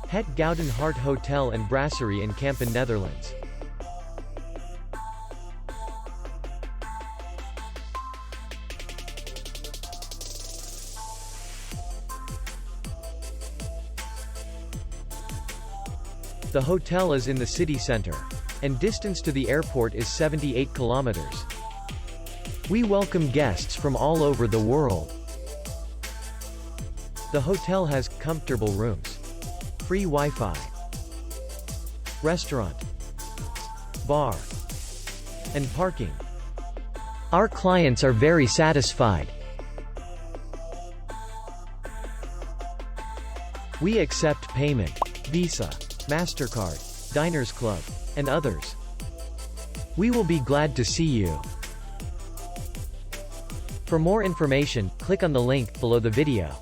Het Gouden Hart Hotel and Brasserie in Kampen, Netherlands. The hotel is in the city center, and distance to the airport is 78 kilometers. We welcome guests from all over the world. The hotel has comfortable rooms, free Wi-Fi, restaurant, bar, and parking. Our clients are very satisfied. We accept payment, Visa, MasterCard, Diners Club, and others. We will be glad to see you. For more information, click on the link below the video.